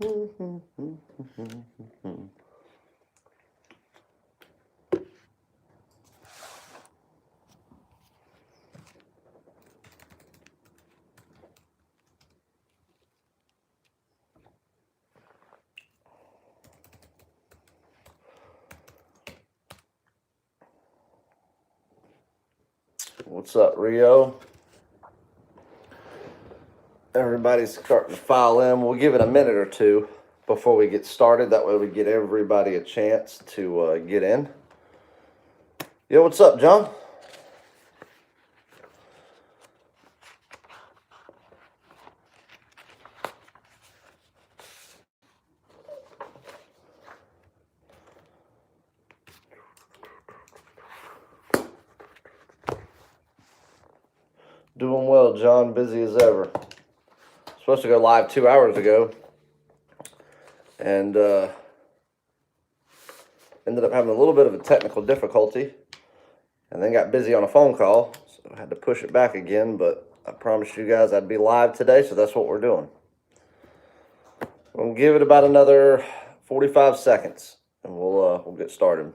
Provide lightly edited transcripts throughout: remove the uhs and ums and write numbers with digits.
What's up, Rio? Everybody's starting to file in. We'll give it a minute or two before we get started. That way we get everybody a chance to get in. Yo, what's up, John? Doing well, John. Busy as ever. Supposed to go live 2 hours ago, and ended up having a little bit of a technical difficulty, and then got busy on a phone call, so I had to push it back again. But I promised you guys I'd be live today, so that's what we're doing. We'll give it about another 45 seconds, and we'll get started.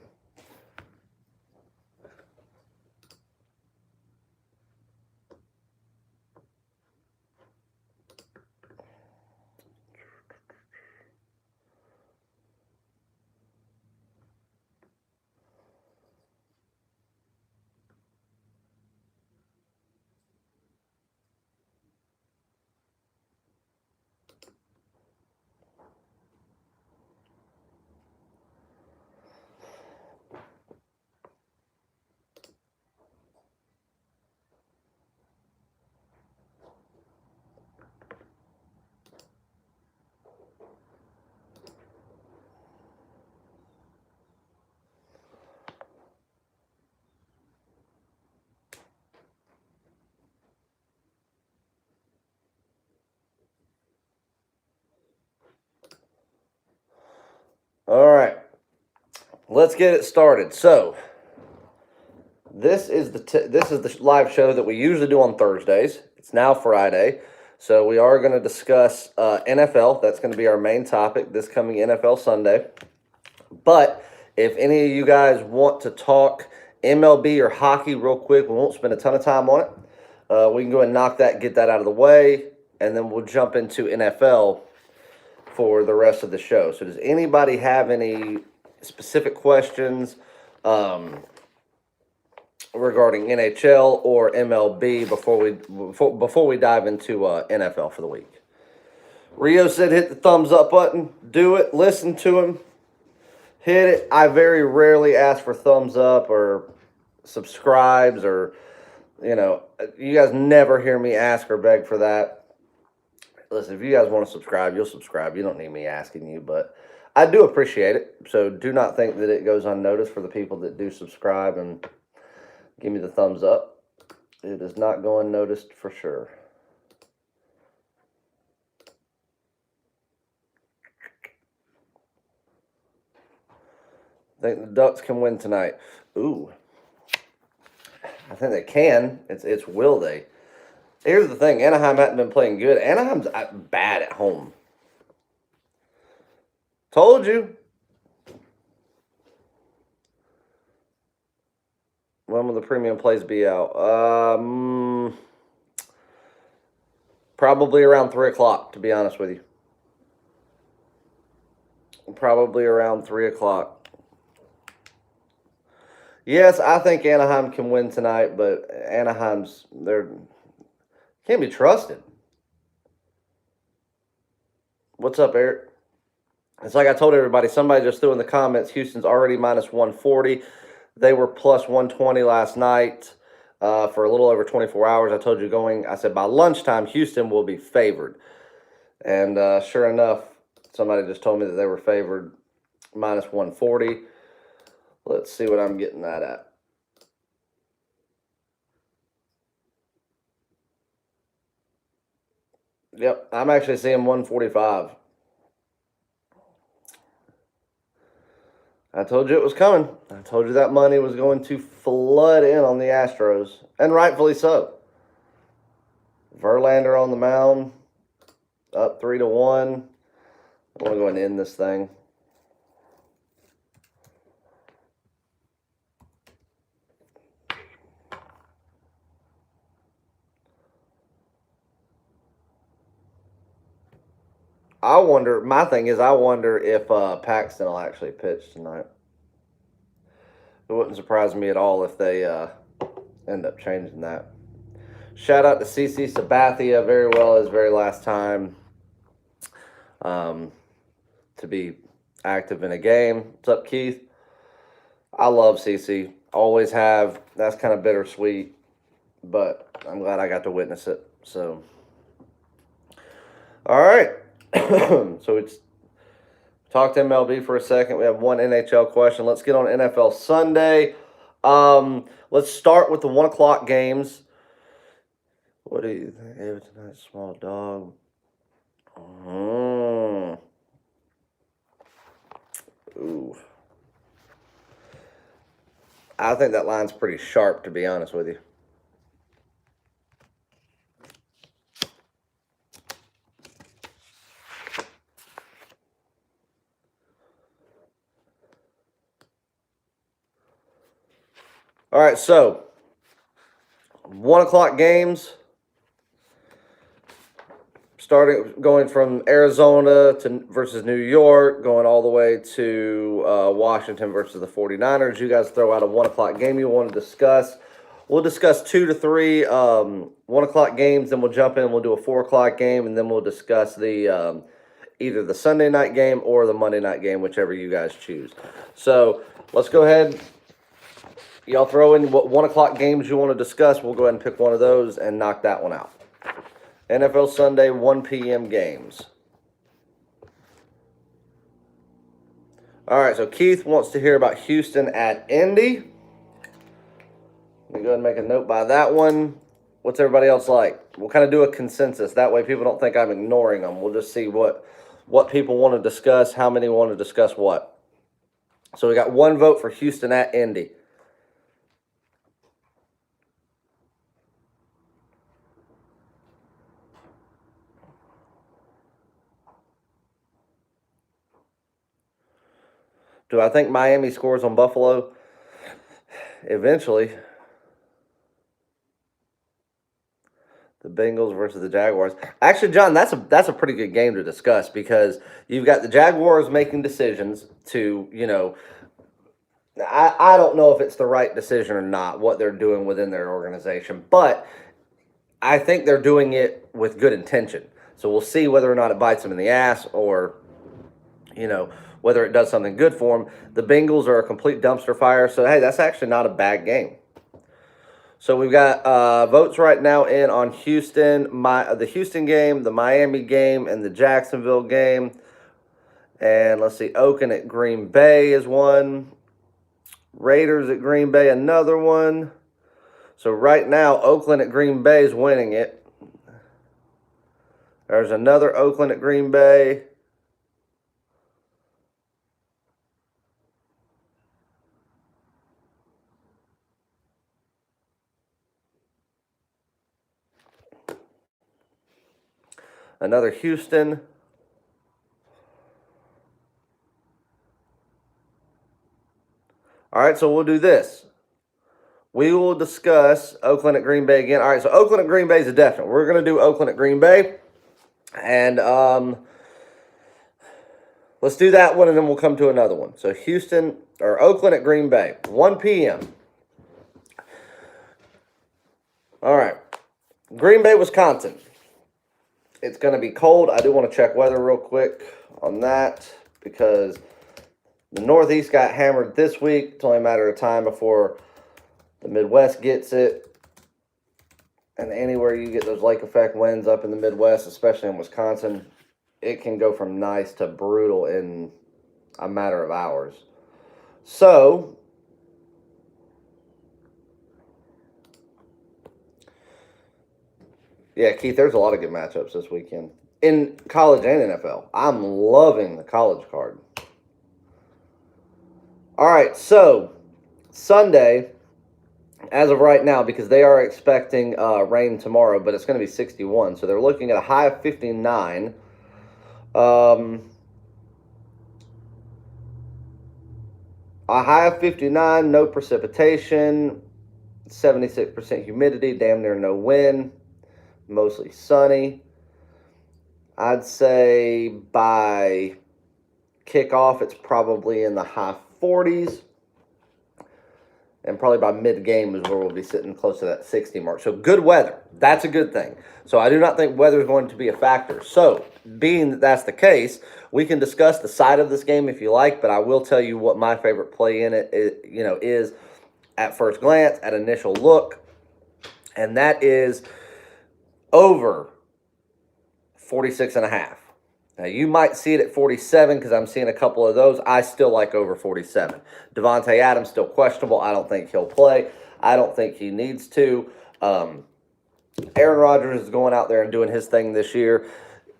All right, let's get it started. So, this is the live show that we usually do on Thursdays. It's now Friday, so we are going to discuss NFL. That's going to be our main topic this coming NFL Sunday. But if any of you guys want to talk MLB or hockey real quick, we won't spend a ton of time on it. We can go ahead and knock that, get that out of the way, and then we'll jump into NFL for the rest of the show. So does anybody have any specific questions regarding NHL or MLB before we dive into NFL for the week? Rio said hit the thumbs up button. Do it. Listen to him. Hit it. I very rarely ask for thumbs up or subscribes or, you guys never hear me ask or beg for that. Listen, if you guys want to subscribe, you'll subscribe. You don't need me asking you, but I do appreciate it. So do not think that it goes unnoticed for the people that do subscribe and give me the thumbs up. It is not going unnoticed for sure. I think the Ducks can win tonight. Ooh. I think they can. It's will they. Here's the thing. Anaheim hasn't been playing good. Anaheim's bad at home. Told you. When will the premium plays be out? Probably around 3 o'clock, to be honest with you. Probably around 3 o'clock. Yes, I think Anaheim can win tonight, but they're can't be trusted. What's up, Eric? It's like I told everybody, somebody just threw in the comments, Houston's already minus 140. They were plus 120 last night for a little over 24 hours. I told you I said by lunchtime, Houston will be favored. And sure enough, somebody just told me that they were favored minus 140. Let's see what I'm getting that at. Yep, I'm actually seeing 145. I told you it was coming. I told you that money was going to flood in on the Astros, and rightfully so. Verlander on the mound, up 3-1. I want to go ahead and end this thing. My thing is, I wonder if Paxton will actually pitch tonight. It wouldn't surprise me at all if they end up changing that. Shout out to CC Sabathia, very well his very last time to be active in a game. What's up, Keith? I love CC. Always have. That's kind of bittersweet, but I'm glad I got to witness it. So, all right. So it's talked MLB for a second. We have one NHL question. Let's get on NFL Sunday. Let's start with the 1 o'clock games. What do you think? Hey, tonight, small dog. Ooh. I think that line's pretty sharp, to be honest with you. All right, so 1 o'clock games. Going from Arizona versus New York, going all the way to Washington versus the 49ers. You guys throw out a 1 o'clock game you want to discuss. We'll discuss 2 to 3 1 o'clock games, then we'll jump in. We'll do a 4 o'clock game, and then we'll discuss the either the Sunday night game or the Monday night game, whichever you guys choose. So let's go ahead. Y'all throw in what 1 o'clock games you want to discuss. We'll go ahead and pick one of those and knock that one out. NFL Sunday 1 p.m. games. All right, so Keith wants to hear about Houston at Indy. Let me go ahead and make a note by that one. What's everybody else like? We'll kind of do a consensus. That way people don't think I'm ignoring them. We'll just see what people want to discuss, how many want to discuss what. So we got one vote for Houston at Indy. Do I think Miami scores on Buffalo? Eventually. The Bengals versus the Jaguars. Actually, John, that's a pretty good game to discuss because you've got the Jaguars making decisions to, I don't know if it's the right decision or not, what they're doing within their organization, but I think they're doing it with good intention. So we'll see whether or not it bites them in the ass or, whether it does something good for them. The Bengals are a complete dumpster fire, so, hey, that's actually not a bad game. So we've got votes right now in on Houston, the Houston game, the Miami game, and the Jacksonville game. And let's see, Oakland at Green Bay is one. Raiders at Green Bay, another one. So right now, Oakland at Green Bay is winning it. There's another Oakland at Green Bay. Another Houston. All right, so we'll do this. We will discuss Oakland at Green Bay again. All right, so Oakland at Green Bay is a definite. We're going to do Oakland at Green Bay. And let's do that one, and then we'll come to another one. So Oakland at Green Bay, 1 p.m. All right, Green Bay, Wisconsin. It's going to be cold. I do want to check weather real quick on that because the Northeast got hammered this week. It's only a matter of time before the Midwest gets it. And anywhere you get those lake effect winds up in the Midwest, especially in Wisconsin, it can go from nice to brutal in a matter of hours. So, yeah, Keith, there's a lot of good matchups this weekend in college and NFL. I'm loving the college card. All right, so Sunday, as of right now, because they are expecting rain tomorrow, but it's going to be 61, so they're looking at a high of 59. A high of 59, no precipitation, 76% humidity, damn near no wind, mostly sunny. I'd say by kickoff, it's probably in the high 40s. And probably by mid-game is where we'll be sitting close to that 60 mark. So good weather. That's a good thing. So I do not think weather is going to be a factor. So being that that's the case, we can discuss the side of this game if you like, but I will tell you what my favorite play in it is at first glance, at initial look, and that is over 46.5. Now, you might see it at 47 because I'm seeing a couple of those. I still like over 47. Devontae Adams still questionable. I don't think he'll play. I don't think he needs to. Aaron Rodgers is going out there and doing his thing this year.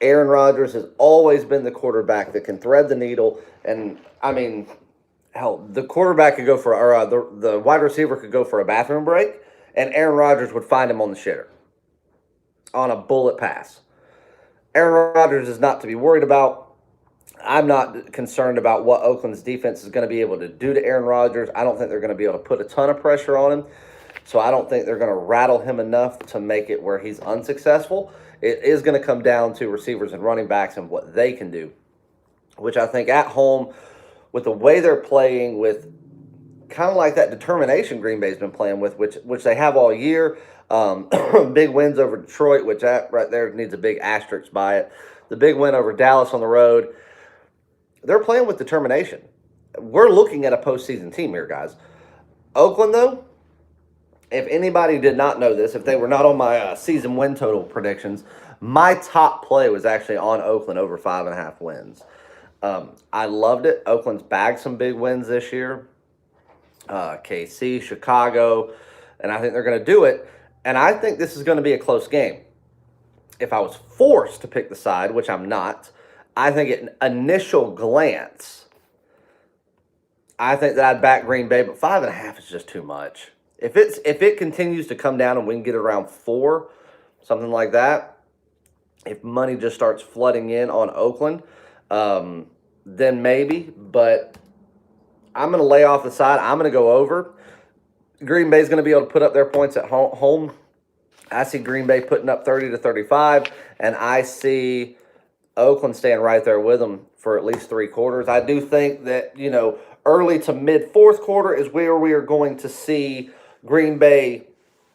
Aaron Rodgers has always been the quarterback that can thread the needle. And, I mean, hell, the quarterback could go for, or the wide receiver could go for a bathroom break, and Aaron Rodgers would find him on the shitter on a bullet pass. Aaron Rodgers is not to be worried about. I'm not concerned about what Oakland's defense is going to be able to do to Aaron Rodgers. I don't think they're going to be able to put a ton of pressure on him. So I don't think they're going to rattle him enough to make it where he's unsuccessful. It is going to come down to receivers and running backs and what they can do, which I think at home, with the way they're playing, with kind of like that determination Green Bay's been playing with, which they have all year. Big wins over Detroit, which that right there needs a big asterisk by it. The big win over Dallas on the road. They're playing with determination. We're looking at a postseason team here, guys. Oakland, though, if anybody did not know this, if they were not on my season win total predictions, my top play was actually on Oakland over 5.5 wins. I loved it. Oakland's bagged some big wins this year. KC, Chicago, and I think they're going to do it. And I think this is going to be a close game. If I was forced to pick the side, which I'm not, I think at initial glance, I think that I'd back Green Bay, but 5.5 is just too much. If it continues to come down and we can get it around 4, something like that, if money just starts flooding in on Oakland, then maybe. But I'm going to lay off the side. I'm going to go over. Green Bay's going to be able to put up their points at home. I see Green Bay putting up 30 to 35, and I see Oakland staying right there with them for at least 3 quarters. I do think that, early to mid-4th quarter is where we are going to see Green Bay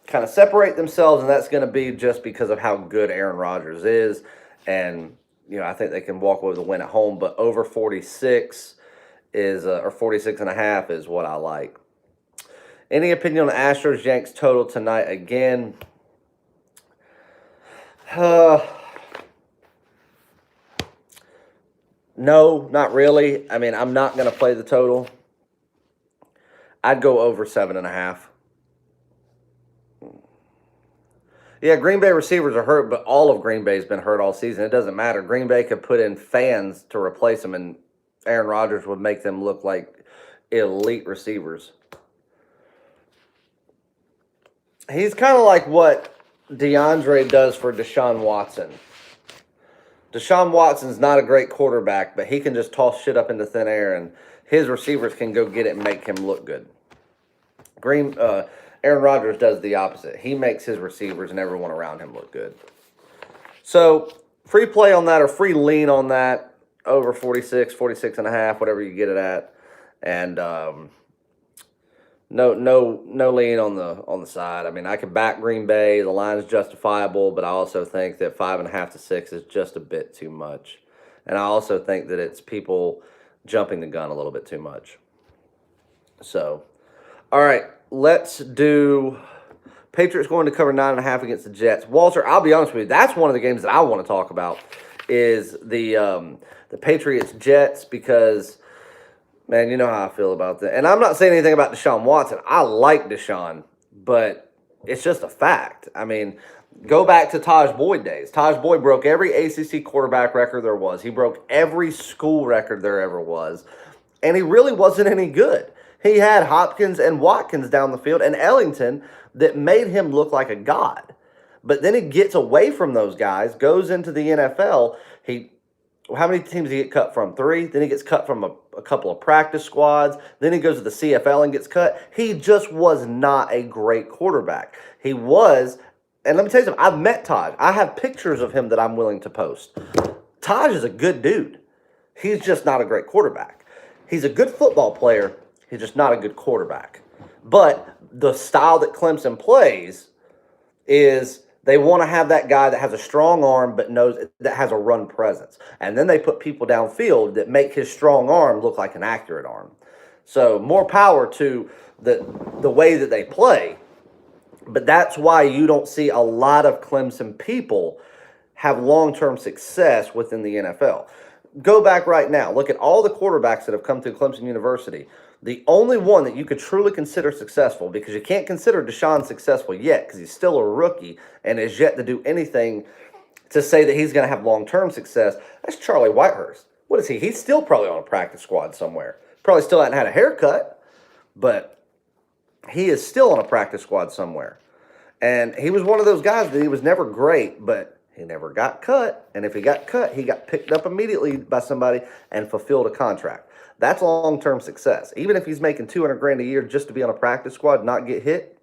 kind of separate themselves, and that's going to be just because of how good Aaron Rodgers is. And, I think they can walk away with a win at home, but over 46 is, or 46.5 is what I like. Any opinion on the Astros Yanks total tonight again? No, not really. I mean, I'm not going to play the total. I'd go over 7.5. Yeah, Green Bay receivers are hurt, but all of Green Bay's been hurt all season. It doesn't matter. Green Bay could put in fans to replace them, and Aaron Rodgers would make them look like elite receivers. He's kind of like what DeAndre does for Deshaun Watson. Deshaun Watson's not a great quarterback, but he can just toss shit up into thin air, and his receivers can go get it and make him look good. Aaron Rodgers does the opposite. He makes his receivers and everyone around him look good. So, free play on that or free lean on that, over 46, 46.5, whatever you get it at. And no lean on the side. I mean, I can back Green Bay. The line is justifiable, but I also think that 5.5 to 6 is just a bit too much. And I also think that it's people jumping the gun a little bit too much. So, all right, let's do Patriots going to cover 9.5 against the Jets. Walter, I'll be honest with you, that's one of the games that I want to talk about is the Patriots-Jets because, man, you know how I feel about that. And I'm not saying anything about Deshaun Watson. I like Deshaun, but it's just a fact. I mean, go back to Taj Boyd days. Taj Boyd broke every ACC quarterback record there was. He broke every school record there ever was. And he really wasn't any good. He had Hopkins and Watkins down the field and Ellington that made him look like a god. But then he gets away from those guys, goes into the NFL. He how many teams did he get cut from? 3. Then he gets cut from a couple of practice squads. Then he goes to the CFL and gets cut. He just was not a great quarterback. He was, and let me tell you something. I've met Taj. I have pictures of him that I'm willing to post. Taj is a good dude. He's just not a great quarterback. He's a good football player. He's just not a good quarterback. But the style that Clemson plays is they want to have that guy that has a strong arm but knows that has a run presence. And then they put people downfield that make his strong arm look like an accurate arm. So more power to the way that they play. But that's why you don't see a lot of Clemson people have long-term success within the NFL. Go back right now. Look at all the quarterbacks that have come through Clemson University. The only one that you could truly consider successful, because you can't consider Deshaun successful yet because he's still a rookie and is yet to do anything to say that he's going to have long-term success, that's Charlie Whitehurst. What is he? He's still probably on a practice squad somewhere. Probably still hasn't had a haircut, but he is still on a practice squad somewhere. And he was one of those guys that he was never great, but he never got cut. And if he got cut, he got picked up immediately by somebody and fulfilled a contract. That's long-term success. Even if he's making $200,000 a year just to be on a practice squad, not get hit,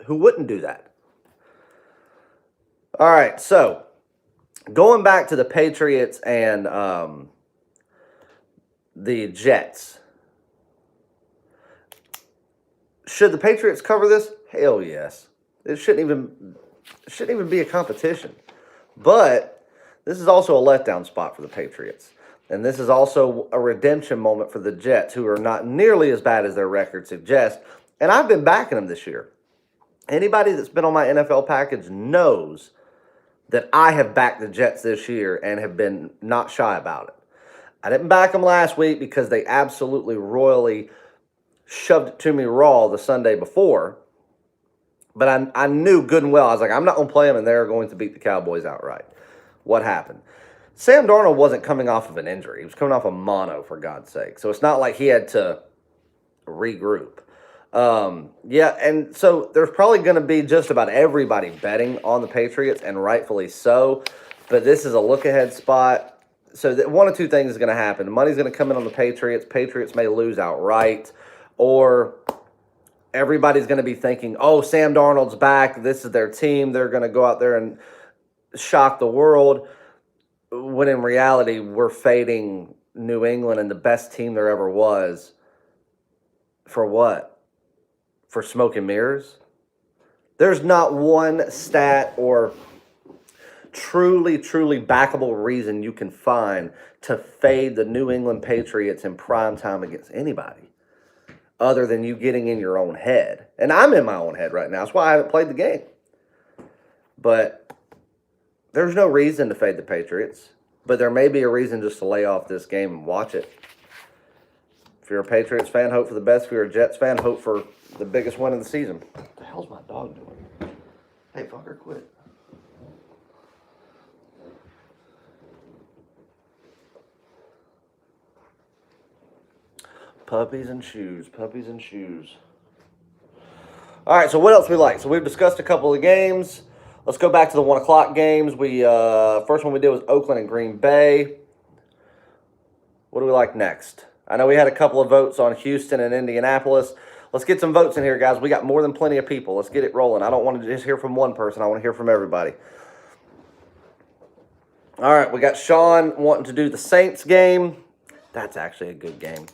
who wouldn't do that? All right, so going back to the Patriots and the Jets. Should the Patriots cover this? Hell yes. It shouldn't even be a competition. But this is also a letdown spot for the Patriots. And this is also a redemption moment for the Jets, who are not nearly as bad as their record suggests. And I've been backing them this year. Anybody that's been on my NFL package knows that I have backed the Jets this year and have been not shy about it. I didn't back them last week because they absolutely royally shoved it to me raw the Sunday before. But I knew good and well, I was like, I'm not going to play them, and they're going to beat the Cowboys outright. What happened? Sam Darnold wasn't coming off of an injury. He was coming off a mono, for God's sake. So it's not like he had to regroup. And so there's probably going to be just about everybody betting on the Patriots, and rightfully so. But this is a look-ahead spot. So one of two things is going to happen. Money's going to come in on the Patriots. Patriots may lose outright, or everybody's going to be thinking, oh, Sam Darnold's back. This is their team. They're going to go out there and shock the world. When in reality, we're fading New England and the best team there ever was. For what? For smoke and mirrors? There's not one stat or truly backable reason you can find to fade the New England Patriots in prime time against anybody other than you getting in your own head. And I'm in my own head right now. That's why I haven't played the game. But there's no reason to fade the Patriots, but there may be a reason just to lay off this game and watch it. If you're a Patriots fan, hope for the best. If you're a Jets fan, hope for the biggest win of the season. What the hell's my dog doing? Hey, fucker, quit. Puppies and shoes, puppies and shoes. All right, so what else we like? So we've discussed a couple of games. Let's go back to the 1 o'clock games. We first one we did was Oakland and Green Bay. What do we like next? I know we had a couple of votes on Houston and Indianapolis. Let's get some votes in here, guys. We got more than plenty of people. Let's get it rolling. I don't want to just hear from one person. I want to hear from everybody. All right, we got Sean wanting to do the Saints game. That's actually a good game.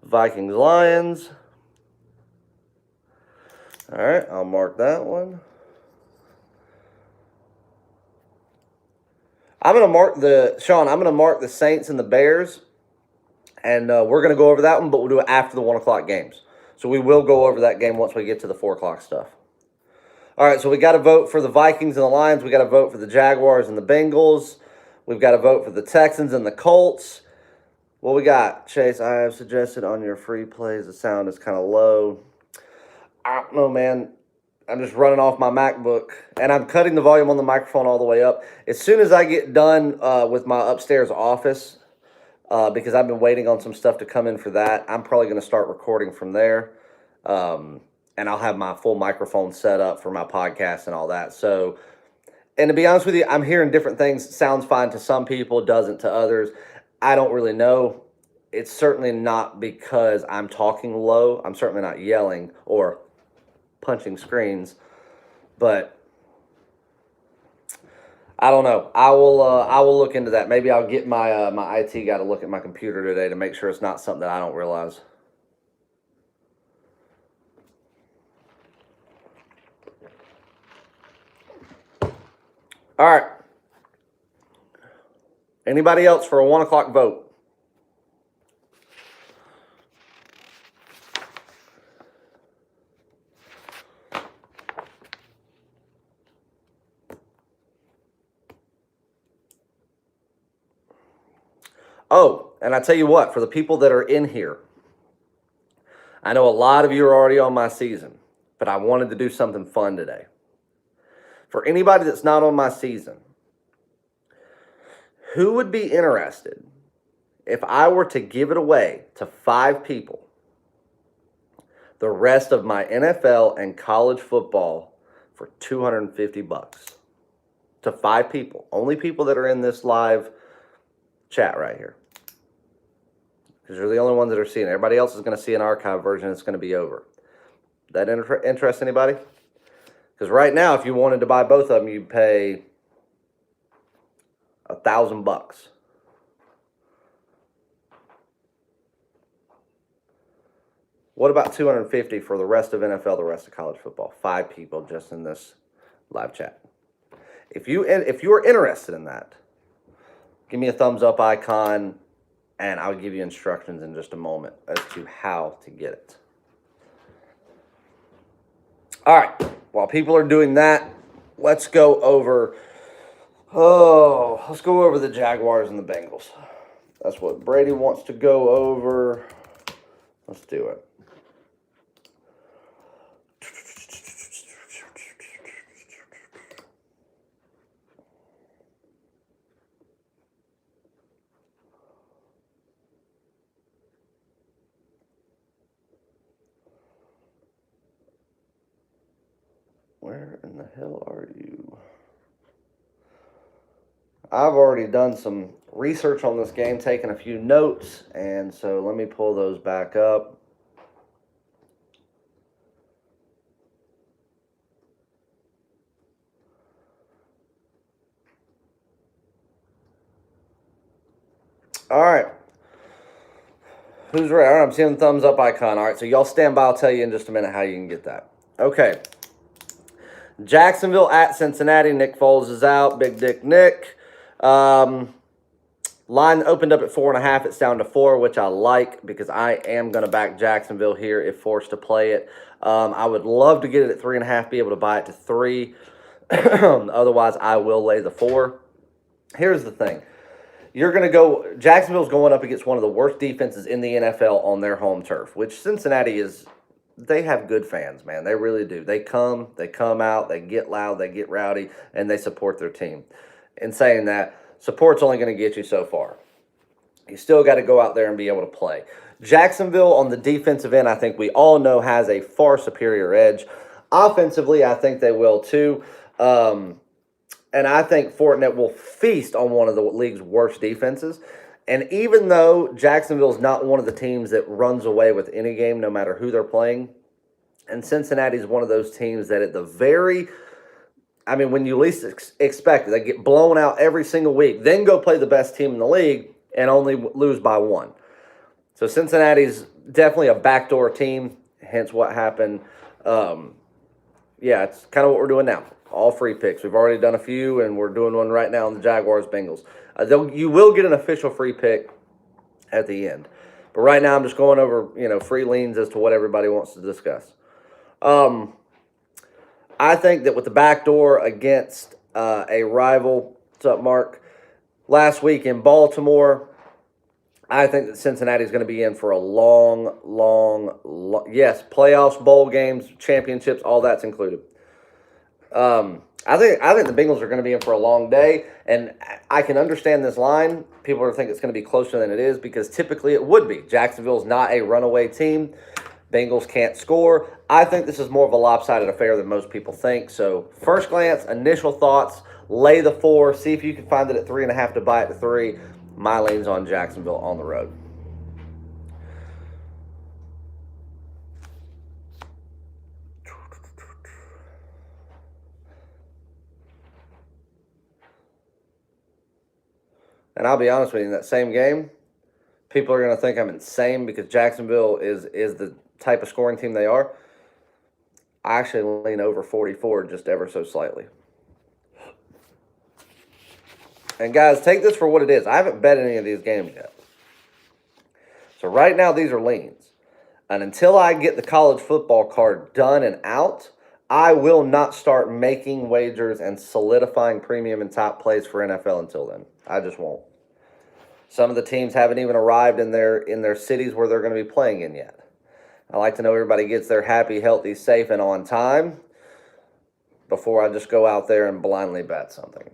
Vikings, Lions. All right, I'll mark that one. I'm going to mark the Saints and the Bears, and we're going to go over that one, but we'll do it after the 1 o'clock games. So we will go over that game once we get to the 4 o'clock stuff. All right, so we got to vote for the Vikings and the Lions. We got to vote for the Jaguars and the Bengals. We've got to vote for the Texans and the Colts. What we got? Chase, I have suggested on your free plays the sound is kind of low. I don't know, man. I'm just running off my MacBook, and I'm cutting the volume on the microphone all the way up. As soon as I get done with my upstairs office, because I've been waiting on some stuff to come in for that. I'm probably going to start recording from there. And I'll have my full microphone set up for my podcast and all that. So, and to be honest with you, I'm hearing different things. Sounds fine to some people, doesn't to others. I don't really know. It's certainly not because I'm talking low. I'm certainly not yelling or punching screens, but I don't know. I will look into that. Maybe I'll get my my IT guy to look at my computer today to make sure it's not something that I don't realize. All right. Anybody else for a 1 o'clock vote? Oh, and I tell you what, for the people that are in here, I know a lot of you are already on my season, but I wanted to do something fun today. For anybody that's not on my season, who would be interested if I were to give it away to 5 people, the rest of my NFL and college football for $250? To 5 people, only people that are in this live chat right here, because you're the only ones that are seeing it. Everybody else is going to see an archive version. It's going to be over. That interest anybody? Because right now, if you wanted to buy both of them, you'd pay $1,000. What about $250 for the rest of NFL, the rest of college football? 5 people just in this live chat. If you are interested in that, give me a thumbs up icon, and I'll give you instructions in just a moment as to how to get it. All right. While people are doing that, let's go over the Jaguars and the Bengals. That's what Brady wants to go over. Let's do it. Where in the hell are you? I've already done some research on this game, taken a few notes, and so let me pull those back up. All right. Who's ready? All right, I'm seeing the thumbs up icon. All right, so y'all stand by. I'll tell you in just a minute how you can get that. Okay. Jacksonville at Cincinnati. Nick Foles is out. Big Dick Nick. Line opened up at 4.5. It's down to 4, which I like because I am going to back Jacksonville here if forced to play it. I would love to get it at 3.5, be able to buy it to 3. Otherwise, I will lay the 4. Here's the thing. Jacksonville's going up against one of the worst defenses in the NFL on their home turf, which Cincinnati is. They have good fans, man. They really do. They come out, they get loud, they get rowdy, and they support their team. In saying that, support's only going to get you so far. You still got to go out there and be able to play. Jacksonville on the defensive end, I think we all know, has a far superior edge. Offensively, I think they will too. And I think Fortinet will feast on one of the league's worst defenses. And even though Jacksonville's not one of the teams that runs away with any game, no matter who they're playing, and Cincinnati's one of those teams that when you least expect it, they get blown out every single week, then go play the best team in the league and only lose by 1. So Cincinnati's definitely a backdoor team, hence what happened. It's kind of what we're doing now. All free picks. We've already done a few, and we're doing one right now on the Jaguars Bengals. You will get an official free pick at the end. But right now I'm just going over, free leans as to what everybody wants to discuss. I think that with the backdoor against a rival, what's up, Mark? Last week in Baltimore, I think that Cincinnati's going to be in for a long, playoffs, bowl games, championships, all that's included. I think the Bengals are going to be in for a long day, and I can understand this line. People are thinking it's going to be closer than it is because typically it would be. Jacksonville's not a runaway team. Bengals can't score. I think this is more of a lopsided affair than most people think. So, first glance, initial thoughts, lay the 4, see if you can find it at 3.5 to buy it to 3. My lane's on Jacksonville on the road. And I'll be honest with you, in that same game, people are going to think I'm insane because Jacksonville is the type of scoring team they are. I actually lean over 44 just ever so slightly. And guys, take this for what it is. I haven't bet any of these games yet. So right now, these are leans. And until I get the college football card done and out, I will not start making wagers and solidifying premium and top plays for NFL until then. I just won't. Some of the teams haven't even arrived in their cities where they're going to be playing in yet. I like to know everybody gets there happy, healthy, safe, and on time before I just go out there and blindly bet something.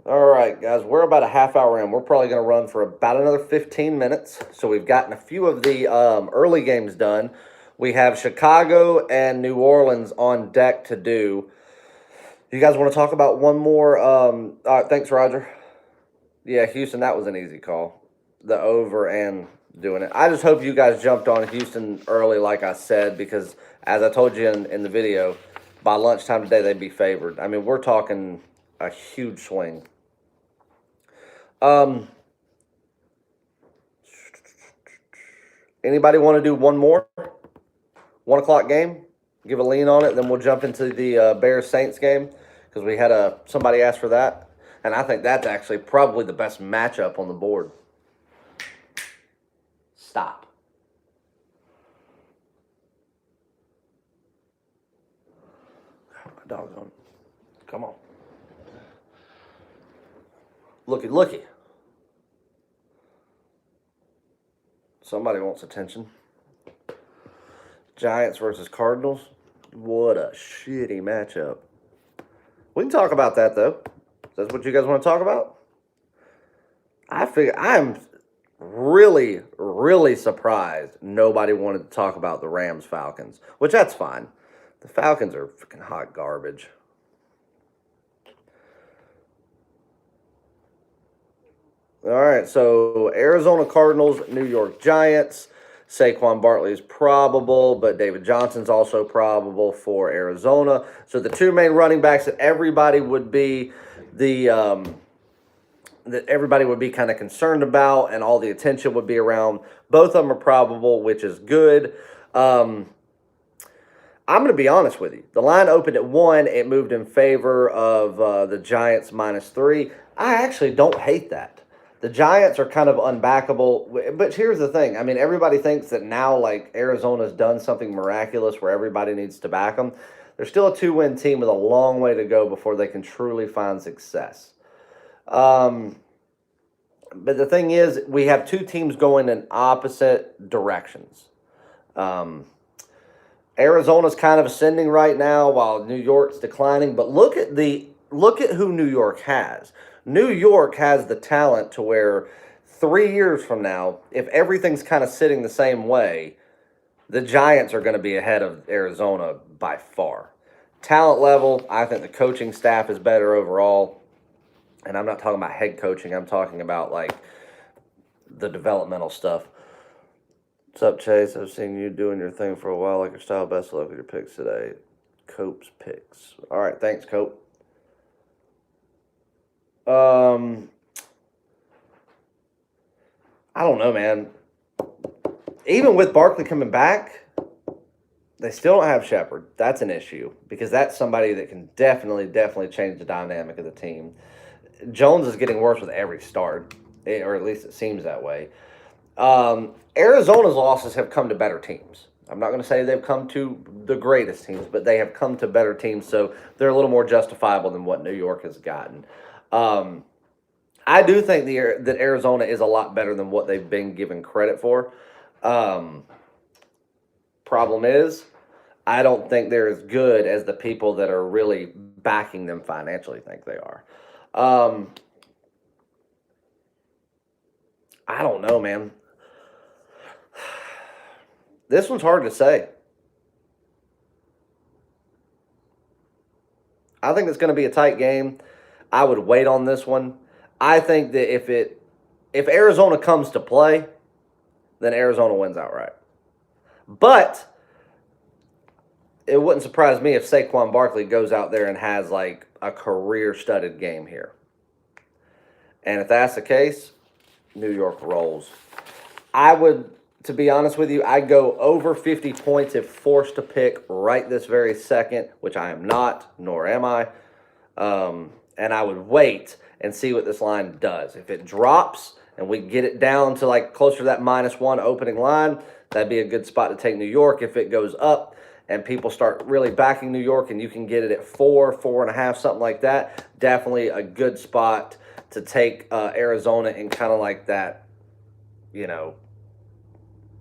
All right, guys, we're about a half hour in. We're probably going to run for about another 15 minutes. So we've gotten a few of the early games done. We have Chicago and New Orleans on deck to do. You guys want to talk about one more? All right, thanks, Roger. Yeah, Houston, that was an easy call. The over and doing it. I just hope you guys jumped on Houston early, like I said, because as I told you in the video, by lunchtime today, they'd be favored. I mean, we're talking a huge swing. Anybody want to do one more? 1 o'clock game? Give a lean on it, then we'll jump into the Bears-Saints game because we had somebody ask for that. And I think that's actually probably the best matchup on the board. Stop. Doggone. Come on. Looky. Somebody wants attention. Giants versus Cardinals. What a shitty matchup. We can talk about that, though. That's what you guys want to talk about? I figure I'm really, really surprised nobody wanted to talk about the Rams-Falcons, which that's fine. The Falcons are freaking hot garbage. All right, so Arizona Cardinals, New York Giants. Saquon Barkley is probable, but David Johnson's also probable for Arizona. So the two main running backs that everybody would be kind of concerned about, and all the attention would be around. Both of them are probable, which is good. I'm going to be honest with you. The line opened at 1. It moved in favor of the Giants -3. I actually don't hate that. The Giants are kind of unbackable, but here's the thing. I mean, everybody thinks that now, like, Arizona's done something miraculous where everybody needs to back them. They're still a 2-win team with a long way to go before they can truly find success. But the thing is, we have two teams going in opposite directions. Arizona's kind of ascending right now while New York's declining, but look at who New York has. New York has the talent to where 3 years from now, if everything's kind of sitting the same way, the Giants are going to be ahead of Arizona by far. Talent level, I think the coaching staff is better overall. And I'm not talking about head coaching. I'm talking about, like, the developmental stuff. What's up, Chase? I've seen you doing your thing for a while. Like your style. Best of luck with your picks today. Cope's picks. All right, thanks, Cope. I don't know, man. Even with Barkley coming back, they still don't have Shepard. That's an issue because that's somebody that can definitely change the dynamic of the team. Jones is getting worse with every start, or at least it seems that way. Arizona's losses have come to better teams. I'm not going to say they've come to the greatest teams, but they have come to better teams, so they're a little more justifiable than what New York has gotten. I do think that Arizona is a lot better than what they've been given credit for. Problem is, I don't think they're as good as the people that are really backing them financially think they are. I don't know, man. This one's hard to say. I think it's going to be a tight game. I would wait on this one. I think that if Arizona comes to play, then Arizona wins outright. But it wouldn't surprise me if Saquon Barkley goes out there and has like a career-studded game here. And if that's the case, New York rolls. I would, to be honest with you, I'd go over 50 points if forced to pick right this very second, which I am not, nor am I. And I would wait and see what this line does. If it drops and we get it down to like closer to that -1 opening line, that'd be a good spot to take New York. If it goes up and people start really backing New York and you can get it at 4.5, something like that, definitely a good spot to take Arizona in kind of like that,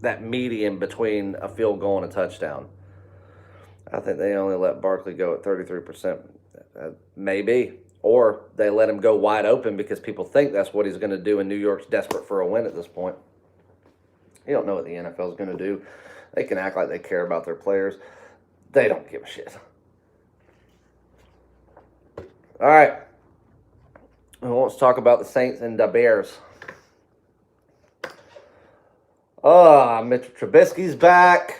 that medium between a field goal and a touchdown. I think they only let Barkley go at 33%. Maybe. Or they let him go wide open because people think that's what he's going to do, and New York's desperate for a win at this point. You don't know what the NFL is going to do. They can act like they care about their players. They don't give a shit. All right. Let's talk about the Saints and the Bears. Mitchell Trubisky's back.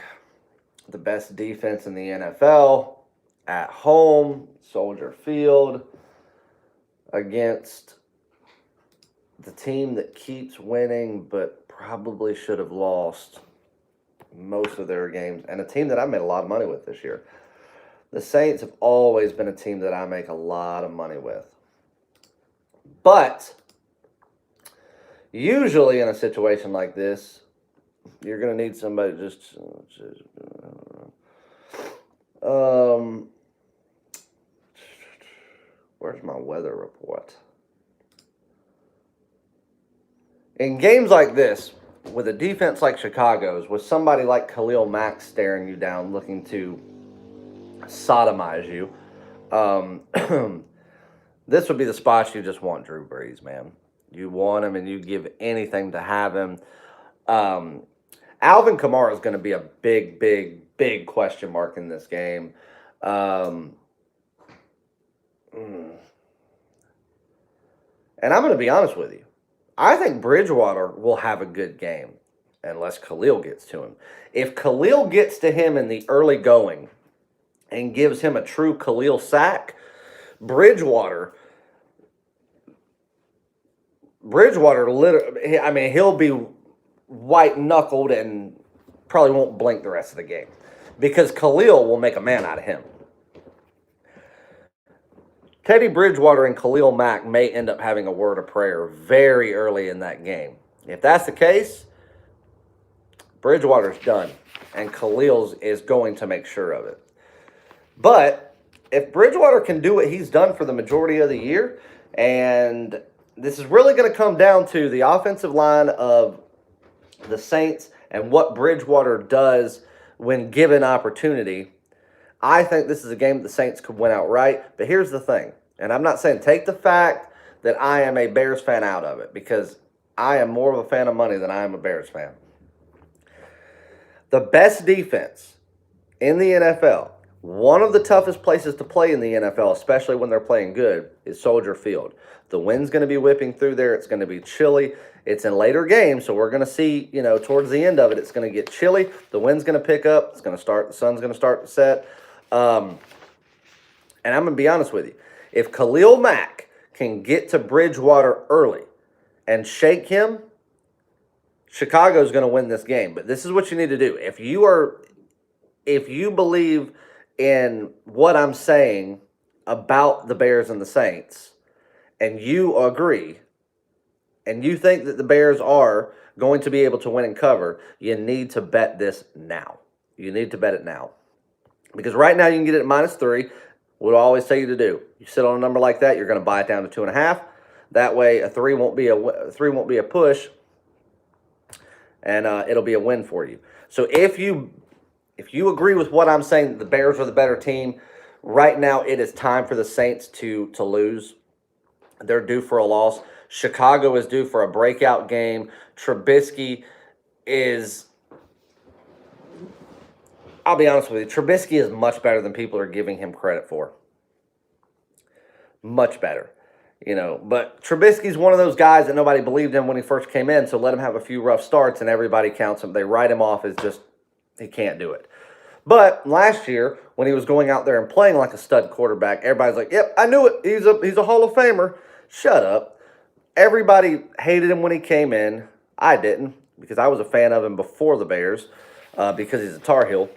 The best defense in the NFL. At home, Soldier Field. Against the team that keeps winning but probably should have lost most of their games. And a team that I made a lot of money with this year. The Saints have always been a team that I make a lot of money with. But usually in a situation like this, you're going to need somebody where's my weather report? In games like this, with a defense like Chicago's, with somebody like Khalil Mack staring you down, looking to sodomize you, this would be the spot you just want Drew Brees, man. You want him, and you give anything to have him. Alvin Kamara is going to be a big, big, big question mark in this game. And I'm going to be honest with you. I think Bridgewater will have a good game unless Khalil gets to him. If Khalil gets to him in the early going and gives him a true Khalil sack, Bridgewater, literally, I mean, he'll be white-knuckled and probably won't blink the rest of the game because Khalil will make a man out of him. Teddy Bridgewater and Khalil Mack may end up having a word of prayer very early in that game. If that's the case, Bridgewater's done, and Khalil's is going to make sure of it. But if Bridgewater can do what he's done for the majority of the year, and this is really going to come down to the offensive line of the Saints and what Bridgewater does when given opportunity, I think this is a game that the Saints could win outright. But here's the thing, and I'm not saying take the fact that I am a Bears fan out of it, because I am more of a fan of money than I am a Bears fan. The best defense in the NFL, one of the toughest places to play in the NFL, especially when they're playing good, is Soldier Field. The wind's going to be whipping through there. It's going to be chilly. It's in later games, so we're going to see, towards the end of it, it's going to get chilly. The wind's going to pick up. The sun's going to start to set. And I'm going to be honest with you. If Khalil Mack can get to Bridgewater early and shake him, Chicago's going to win this game. But this is what you need to do. If you believe in what I'm saying about the Bears and the Saints, and you agree, and you think that the Bears are going to be able to win and cover, you need to bet this now. You need to bet it now. Because right now you can get it at -3. What I always tell you to do, you sit on a number like that, you're going to buy it down to 2.5. That way a 3 won't be a push, and it'll be a win for you. So if you if you agree with what I'm saying, that the Bears are the better team, right now it is time for the Saints to lose. They're due for a loss. Chicago is due for a breakout game. Trubisky is, I'll be honest with you, Trubisky is much better than people are giving him credit for. Much better. But Trubisky's one of those guys that nobody believed in when he first came in, so let him have a few rough starts and everybody counts him. They write him off as just, he can't do it. But last year, when he was going out there and playing like a stud quarterback, everybody's like, yep, I knew it. He's a Hall of Famer. Shut up. Everybody hated him when he came in. I didn't, because I was a fan of him before the Bears, because he's a Tar Heel.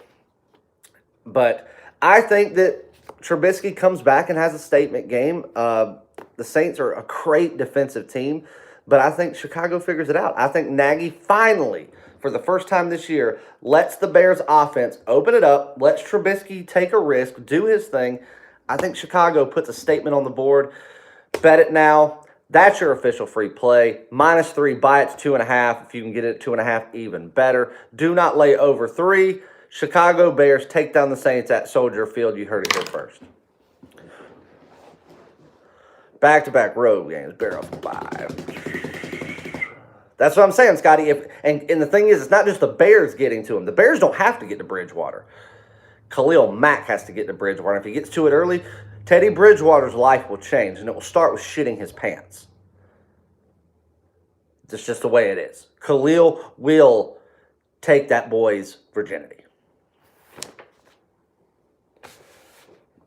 But I think that Trubisky comes back and has a statement game. The Saints are a great defensive team, but I think Chicago figures it out. I think Nagy finally, for the first time this year, lets the Bears offense open it up, lets Trubisky take a risk, do his thing. I think Chicago puts a statement on the board. Bet it now. That's your official free play. -3, buy it to 2.5. If you can get it at 2.5, even better. Do not lay over 3. Chicago Bears take down the Saints at Soldier Field. You heard it here first. Back-to-back road games. Bear off 5. That's what I'm saying, Scotty. And the thing is, it's not just the Bears getting to him. The Bears don't have to get to Bridgewater. Khalil Mack has to get to Bridgewater. If he gets to it early, Teddy Bridgewater's life will change, and it will start with shitting his pants. It's just the way it is. Khalil will take that boy's virginity.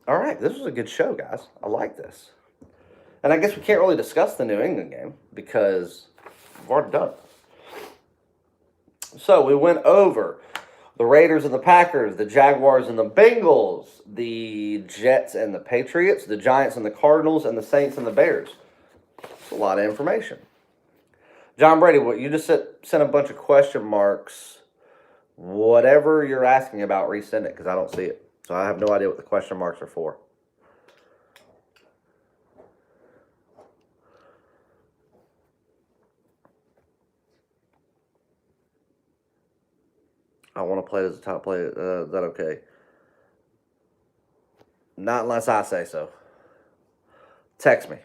All right, this was a good show, guys. I like this. And I guess we can't really discuss the New England game because we've already done it. So we went over the Raiders and the Packers, the Jaguars and the Bengals, the Jets and the Patriots, the Giants and the Cardinals, and the Saints and the Bears. That's a lot of information. John Brady, what you just sent a bunch of question marks. Whatever you're asking about, resend it because I don't see it. So I have no idea what the question marks are for. I want to play as a top player. Is that okay? Not unless I say so. Text me.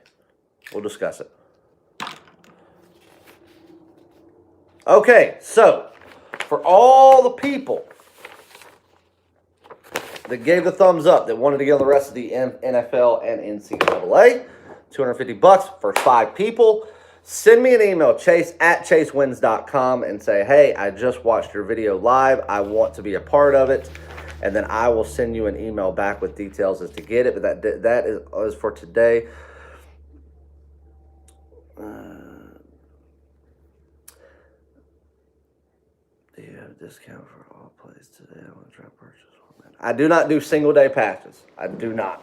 We'll discuss it. Okay, so for all the people that gave the thumbs up, that wanted to get on the rest of the NFL and NCAA, $250, first 5 people. Send me an email, chase@chasewins.com, and say, hey, I just watched your video live. I want to be a part of it. And then I will send you an email back with details as to get it. But that is for today. Do you have a discount for all plays today? I want to try to purchase one. I do not do single day patches. I do not.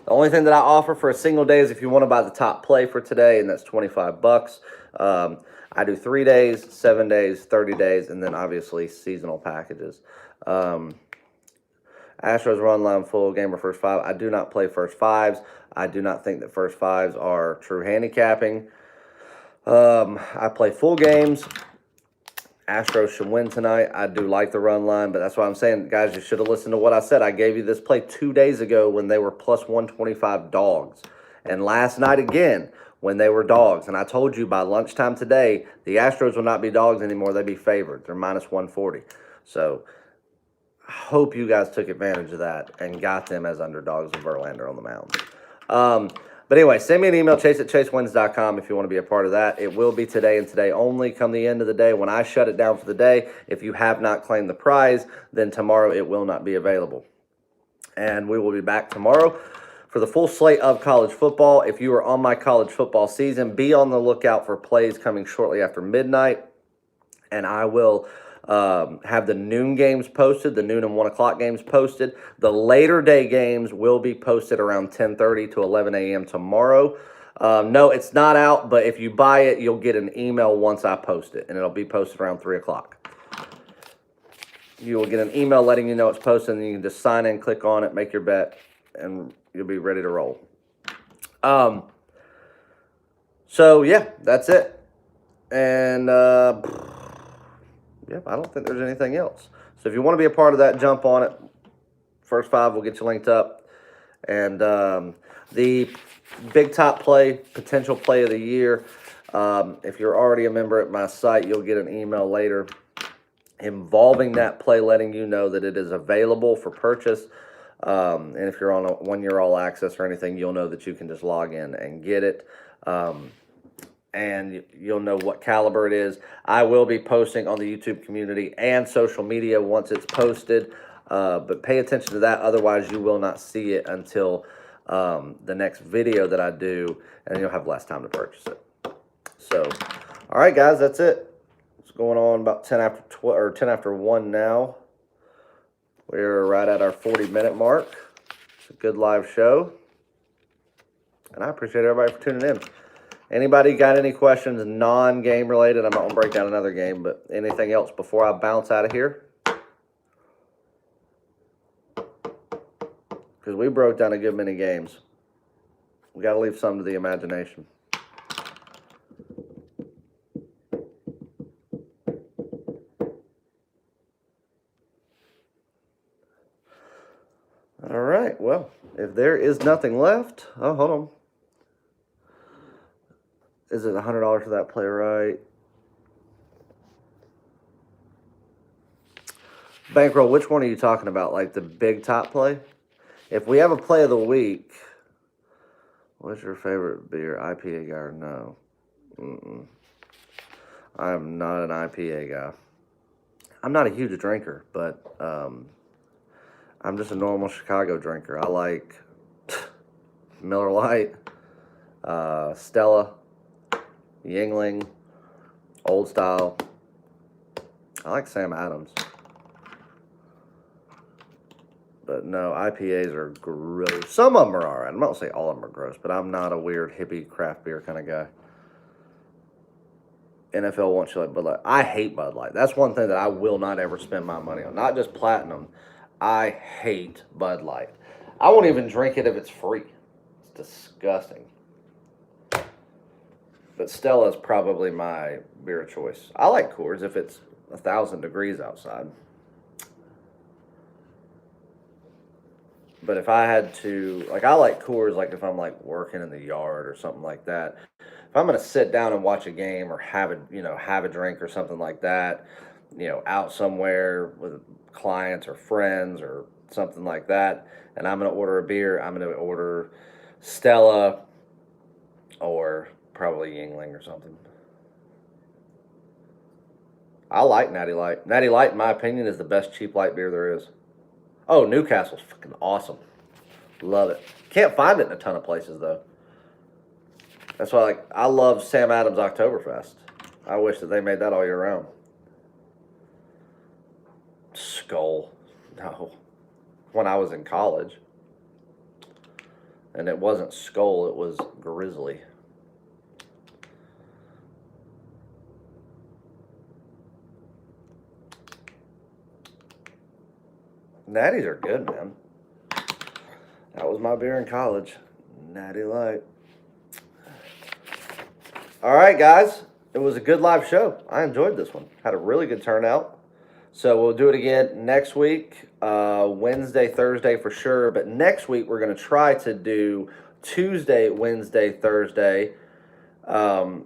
The only thing that I offer for a single day is if you want to buy the top play for today, and that's $25. I do 3 days, 7 days, 30 days, and then obviously seasonal packages. Astros run line full gamer first 5. I do not play first 5s. I do not think that first 5s are true handicapping. I play full games. Astros should win tonight. I do like the run line, but that's why I'm saying, guys, you should have listened to what I said. I gave you this play 2 days ago when they were plus 125 dogs. And last night again when they were dogs. And I told you by lunchtime today, the Astros will not be dogs anymore. They'll be favored. They're minus 140. So I hope you guys took advantage of that and got them as underdogs with Verlander on the mound. But anyway, send me an email, chase@chasewins.com, if you want to be a part of that. It will be today and today only. Come the end of the day, when I shut it down for the day, if you have not claimed the prize, then tomorrow it will not be available. And we will be back tomorrow for the full slate of college football. If you are on my college football season, be on the lookout for plays coming shortly after midnight. And I will have the noon games posted, the noon and 1 o'clock games posted. The later day games will be posted around 10:30 to 11 a.m. tomorrow. No, it's not out, but if you buy it, you'll get an email once I post it, and it'll be posted around 3 o'clock. You will get an email letting you know it's posted, and you can just sign in, click on it, make your bet, and you'll be ready to roll. So, yeah, that's it. And, yep, I don't think there's anything else. So if you want to be a part of that, jump on it. First 5 will get you linked up. And the big top play, potential play of the year, if you're already a member at my site, you'll get an email later involving that play, letting you know that it is available for purchase. And if you're on a 1-year all access or anything, you'll know that you can just log in and get it. And you'll know what caliber it is. I will be posting on the YouTube community and social media once it's posted. But pay attention to that. Otherwise, you will not see it until the next video that I do, and you'll have less time to purchase it. So, all right, guys, that's it. It's going on about 10 after 12 or 10 after 1 now. We're right at our 40-minute mark. It's a good live show, and I appreciate everybody for tuning in. Anybody got any questions non-game related? I'm not going to break down another game, but anything else before I bounce out of here? Because we broke down a good many games. We got to leave some to the imagination. All right, well, if there is nothing left, oh, hold on. Is it $100 for that play, right? Bankroll, which one are you talking about? Like the big top play? If we have a play of the week, what's your favorite beer? IPA guy or no? I am not an IPA guy. I'm not a huge drinker, but I'm just a normal Chicago drinker. I like Miller Lite, Stella, Yingling, Old Style. I like Sam Adams. But no, IPAs are gross. Some of them are all right. I'm not going to say all of them are gross, but I'm not a weird hippie craft beer kind of guy. NFL wants you like Bud Light. I hate Bud Light. That's one thing that I will not ever spend my money on. Not just Platinum. I hate Bud Light. I won't even drink it if it's free. It's disgusting. But Stella is probably my beer of choice. I like Coors if it's 1,000 degrees outside. But if I had to, like, I like Coors, like, if I'm, like, working in the yard or something like that. If I'm going to sit down and watch a game or have a drink or something like that, out somewhere with clients or friends or something like that, and I'm going to order a beer, I'm going to order Stella or probably Yingling or something. I like Natty Light. Natty Light, in my opinion, is the best cheap light beer there is. Oh, Newcastle's fucking awesome. Love it. Can't find it in a ton of places, though. That's why I love Sam Adams Oktoberfest. I wish that they made that all year round. Skull. No. When I was in college. And it wasn't Skull, it was Grizzly. Natties are good, man. That was my beer in college. Natty Light. All right, guys. It was a good live show. I enjoyed this one. Had a really good turnout. So we'll do it again next week. Wednesday, Thursday for sure. But next week, we're going to try to do Tuesday, Wednesday, Thursday. And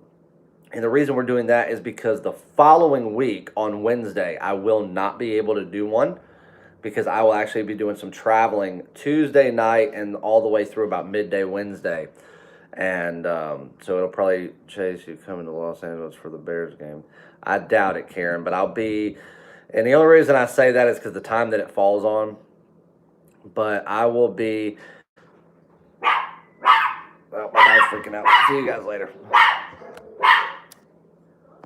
the reason we're doing that is because the following week on Wednesday, I will not be able to do one, because I will actually be doing some traveling Tuesday night and all the way through about midday Wednesday. And so it'll probably chase you coming to Los Angeles for the Bears game. I doubt it, Karen, but I'll be. And the only reason I say that is because the time that it falls on. But I will be. Well, my dog's freaking out. See you guys later.